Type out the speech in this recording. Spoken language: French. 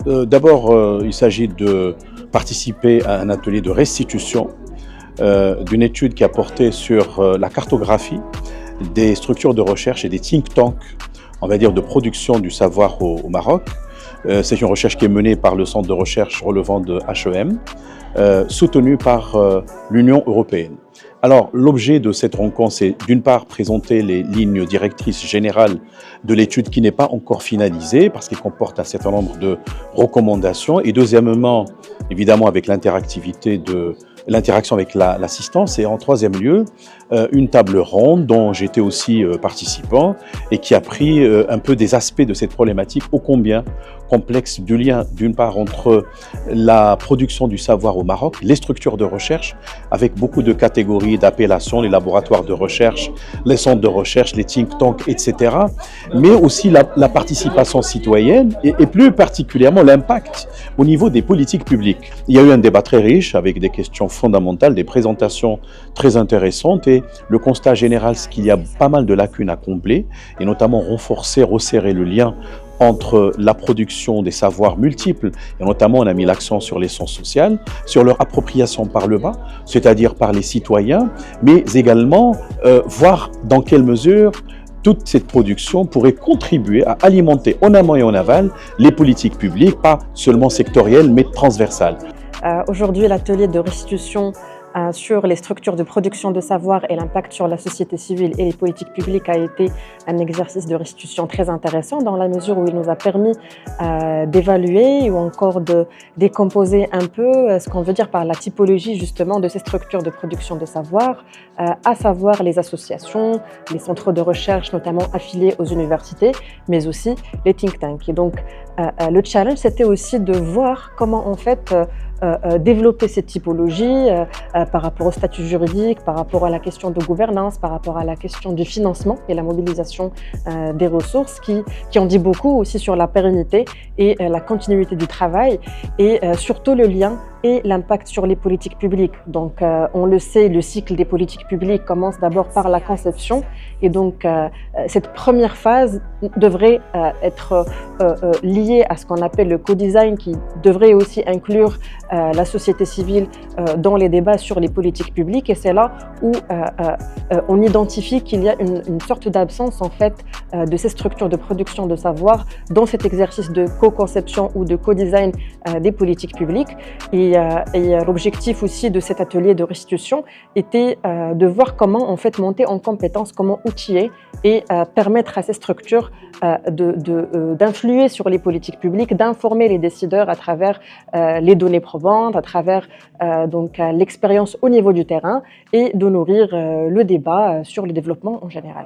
D'abord, il s'agit de participer à un atelier de restitution d'une étude qui a porté sur la cartographie des structures de recherche et des think tanks, on va dire, de production du savoir au Maroc. C'est une recherche qui est menée par le centre de recherche relevant de HEM, soutenue par l'Union européenne. Alors, l'objet de cette rencontre, c'est d'une part présenter les lignes directrices générales de l'étude qui n'est pas encore finalisée parce qu'elle comporte un certain nombre de recommandations et deuxièmement, évidemment, avec l'interactivité de l'interaction avec l'assistance et en troisième lieu, une table ronde dont j'étais aussi participant et qui a pris un peu des aspects de cette problématique ô combien complexe du lien d'une part entre la production du savoir au Maroc, les structures de recherche avec beaucoup de catégories d'appellations, les laboratoires de recherche, les centres de recherche, les think tanks, etc. Mais aussi la participation citoyenne et plus particulièrement l'impact au niveau des politiques publiques. Il y a eu un débat très riche avec des questions fondamentales, des présentations très intéressantes et le constat général, c'est qu'il y a pas mal de lacunes à combler et notamment renforcer, resserrer le lien entre la production des savoirs multiples, et notamment on a mis l'accent sur les sciences sociales, sur leur appropriation par le bas, c'est-à-dire par les citoyens, mais également voir dans quelle mesure toute cette production pourrait contribuer à alimenter en amont et en aval les politiques publiques, pas seulement sectorielles, mais transversales. Aujourd'hui, l'atelier de restitution sur les structures de production de savoir et l'impact sur la société civile et les politiques publiques a été un exercice de restitution très intéressant dans la mesure où il nous a permis d'évaluer ou encore de décomposer un peu ce qu'on veut dire par la typologie justement de ces structures de production de savoir, à savoir les associations, les centres de recherche notamment affiliés aux universités, mais aussi les think tanks. Et donc le challenge c'était aussi de voir comment en fait développer cette typologie par rapport au statut juridique, par rapport à la question de gouvernance, par rapport à la question du financement et la mobilisation des ressources qui en dit beaucoup aussi sur la pérennité et la continuité du travail et surtout le lien et l'impact sur les politiques publiques. Donc on le sait, le cycle des politiques publiques commence d'abord par la conception et donc cette première phase devrait être liée à ce qu'on appelle le co-design qui devrait aussi inclure la société civile dans les débats sur les politiques publiques et c'est là où on identifie qu'il y a une sorte d'absence en fait de ces structures de production de savoir dans cet exercice de co-conception ou de co-design des politiques publiques et l'objectif aussi de cet atelier de restitution était de voir comment en fait monter en compétence, comment outiller et permettre à ces structures d'influer sur les politiques publiques, d'informer les décideurs à travers les données probantes, à travers donc l'expérience au niveau du terrain et de nourrir le débat sur le développement en général.